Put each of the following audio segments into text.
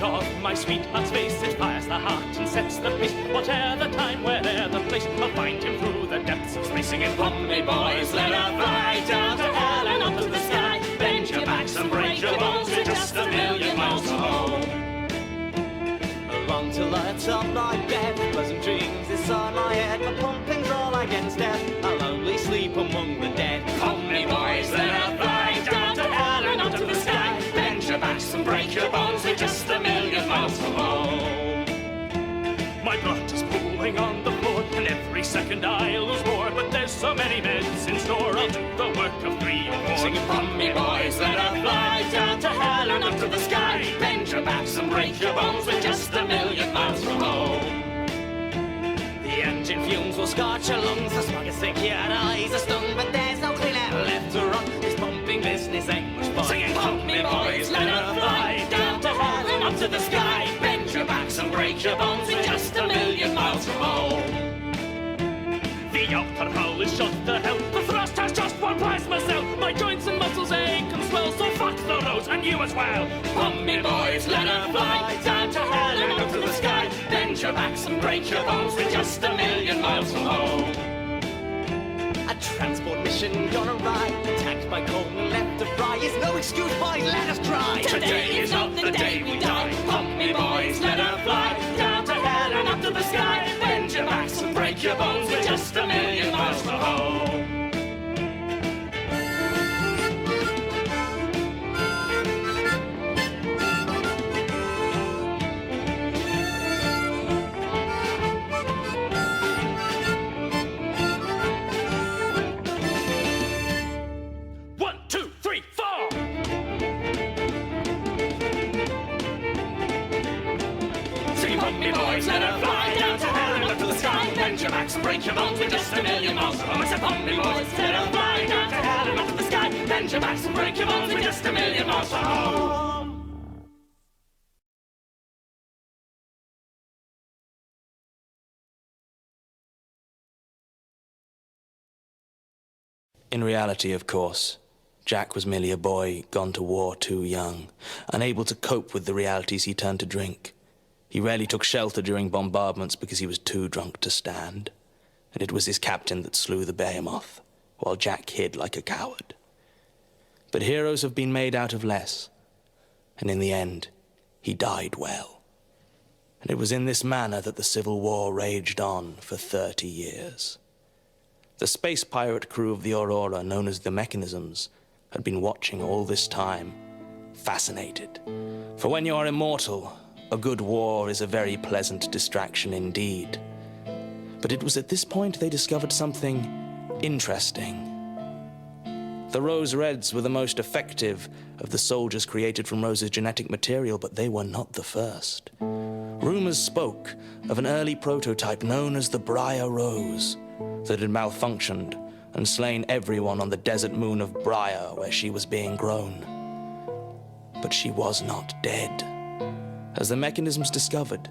of my sweetheart's face, it fires the heart and sets the pace. Whate'er the time, where'er the place, I'll find him through the depths of space. Singing, come me boys, let her fly down to hell and up to the sky. Bend your backs and break your bones, we're just a million miles from home. Along till the top my bed, pleasant dreams inside my head. My pumping's all against death, I'll only sleep among the dead. Come me boys, let her fly down to hell and up to the sky. Bend your backs and break your bones, we're just a million miles from home. My blood is pooling on the floor, and every second I lose more. But there's so many meds in store, I'll do the work of 3 or 4. Singing, come me boys, let her fly down to hell and up to the sky. Bend your backs and break your bones, we're just a million miles from home. The engine fumes will scorch your lungs, the smog is thick, your eyes are stung, but there's no clean air left to run. This pumping business ain't much fun. Singing, come me boys, let her fly down to hell and up to the sky. Bend your backs and break your bones, we're just a million miles from home. The outer hull is shut to hell, the thrust has just one plasma cell. My joints and muscles ache and swell, so fuck the Rose and you as well. Come me boys, let her fly down to hell and up to the sky. Bend your backs and break your bones, we're just a million miles from home. A transport mission gone awry, attacked by coal and left to fry. Is no excuse, boys, let us try. Today is not the day we die. Come me boys, let her fly down to hell and up to the sky. Bend your backs and break your bones, we're just a million miles from home. Let her fly down to hell and up to the sky. Bend your backs and break your bones, we're just a million miles from home. I said, come me boys, let her fly down to hell and up to the sky. Bend your backs and break your bones, we're just a million miles from home. In reality, of course, Jack was merely a boy gone to war too young, unable to cope with the realities he turned to drink. He rarely took shelter during bombardments because he was too drunk to stand, and it was his captain that slew the behemoth, while Jack hid like a coward. But heroes have been made out of less, and in the end, he died well. And it was in this manner that the Civil War raged on for 30 years. The space pirate crew of the Aurora, known as the Mechanisms, had been watching all this time, fascinated. For when you are immortal, a good war is a very pleasant distraction indeed. But it was at this point they discovered something interesting. The Rose Reds were the most effective of the soldiers created from Rose's genetic material, but they were not the first. Rumors spoke of an early prototype known as the Brier Rose that had malfunctioned and slain everyone on the desert moon of Brier where she was being grown. But she was not dead, as the Mechanisms discovered.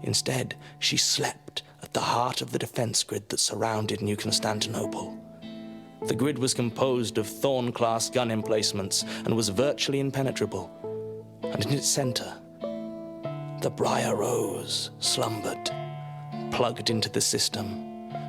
Instead, she slept at the heart of the defense grid that surrounded New Constantinople. The grid was composed of Thorn-class gun emplacements and was virtually impenetrable. And in its center, the Brier Rose slumbered, plugged into the system,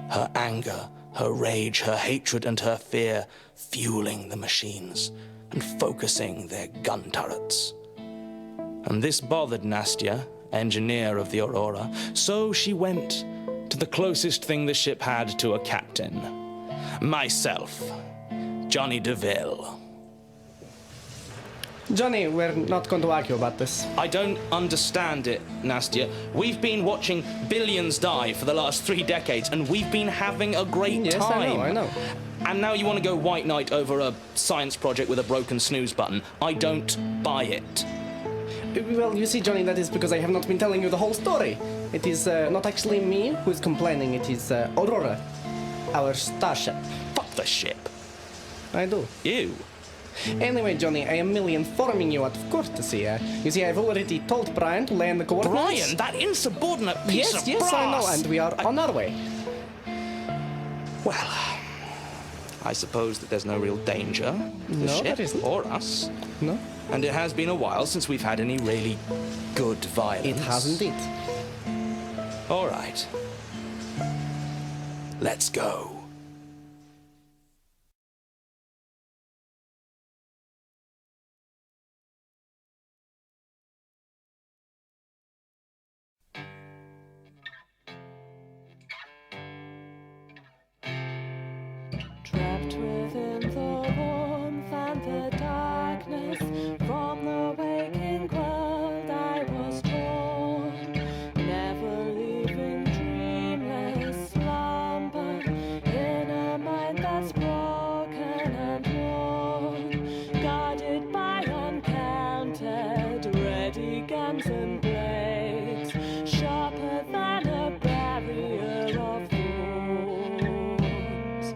her anger, her rage, her hatred, and her fear fueling the machines and focusing their gun turrets. And this bothered Nastya, engineer of the Aurora, so she went to the closest thing the ship had to a captain. Myself, Johnny DeVille. Johnny, we're not going to argue about this. I don't understand it, Nastya. We've been watching billions die for the last 3 decades, and we've been having a great time. Yes, I know. And now you want to go white knight over a science project with a broken snooze button. I don't buy it. Well, you see, Johnny, that is because I have not been telling you the whole story. It is not actually me who is complaining, it is Aurora, our starship. Fuck the ship. I do. You. Anyway, Johnny, I am merely informing you out of courtesy. You see, I've already told Brian to land the coordinates. Brian, that insubordinate piece of Yes, brass. I know, and we are on our way. Well, I suppose that there's no real danger. The No, ship there isn't. or us. No? And it has been a while since we've had any really good violence. It has indeed. All right. Let's go. Trapped within the warmth and the darkness, from the waking world I was torn, never leaving dreamless slumber, in a mind that's broken and worn, guarded by uncounted ready guns and blades, sharper than a barrier of thorns.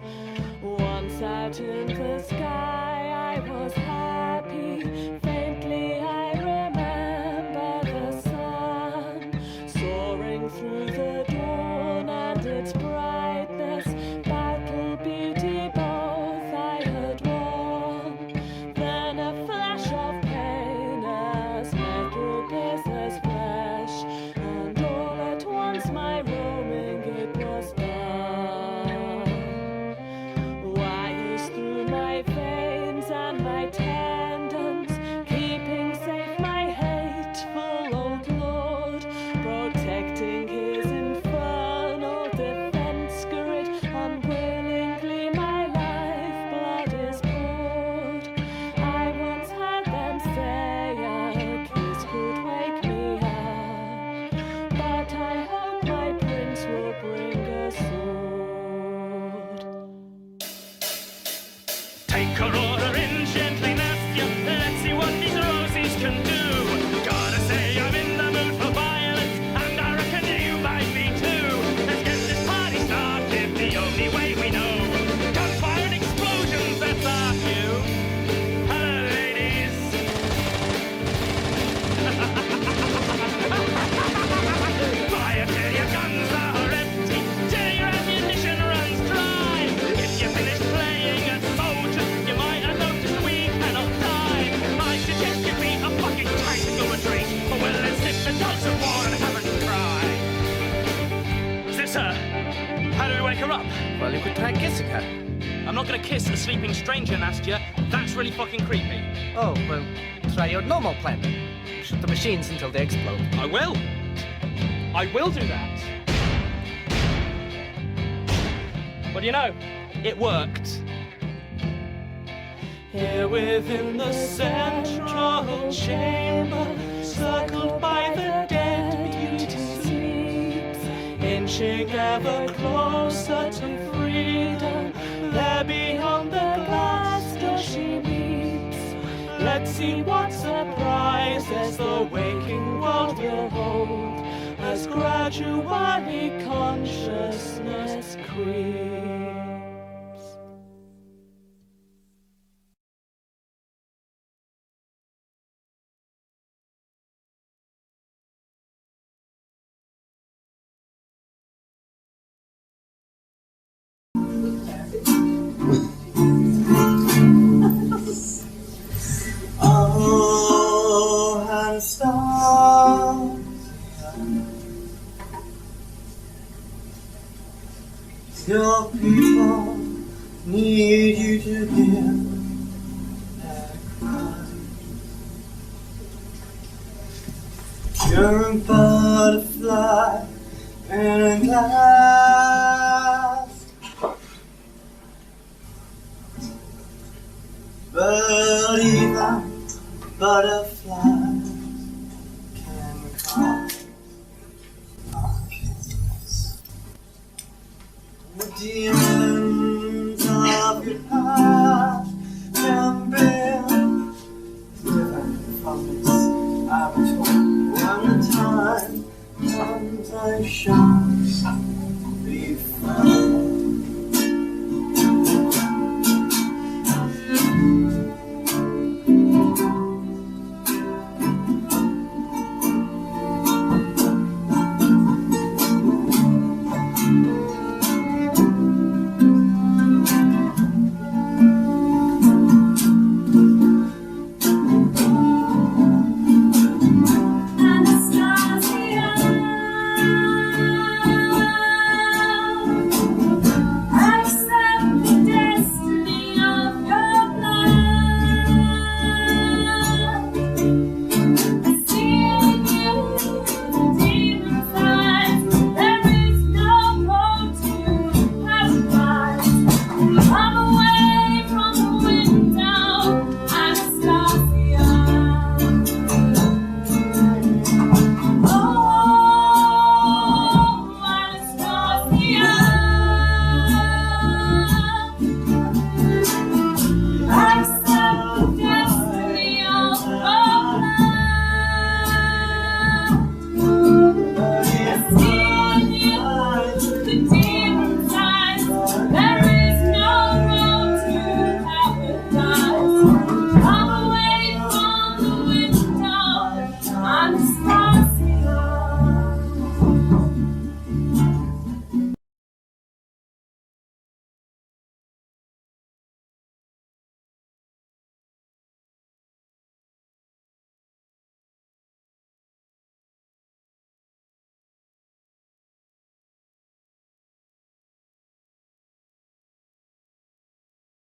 Once out in the sky I was happy, faintly I remember the sun, soaring through the dawn and its brightness, battle beauty both I had won. Then a flash of pain as metal pierces flesh, and all at once my roaming it was done. Wires through my veins and my tendons, keeping safe my hateful old lord, protecting his infernal defense grid. Unwillingly my lifeblood is poured. I once heard them say a kiss could wake me up, but I hope my prince will bring a sword. Take aurora in gently, Nastya. Let's see what these roses can do. Gotta say I'm in the mood for violence, and I reckon you might be too. Let's get this party started the only way we know. Gunfire and explosions, that's our cue. Hello, ladies. Fire till your guns are empty, till your ammunition runs dry. If you finish playing at soldiers, you might have noticed we cannot die. I suggest you be a fucking tactical retreat, or well, let's nip the dogs of war and have a cry. Is this her? How do we wake her up? Well, you could try kissing her. I'm not gonna kiss a sleeping stranger, Nastya. That's really fucking creepy. Oh, well, try your normal plan. Shoot the machines until they explode. I will. I will do that. Well, you know, it worked. Here within the central chamber, circled by the dead beauty sleeps, inching ever closer to freedom. There beyond the glass door she meets. Let's see what surprises the waking world will hold, as gradually consciousness creeps. Oh, and stars, your people need you to hear their cry. You're a butterfly in a glass, but even butterflies can cry. The demons of your past can bear from this I was told one time, comes I shine.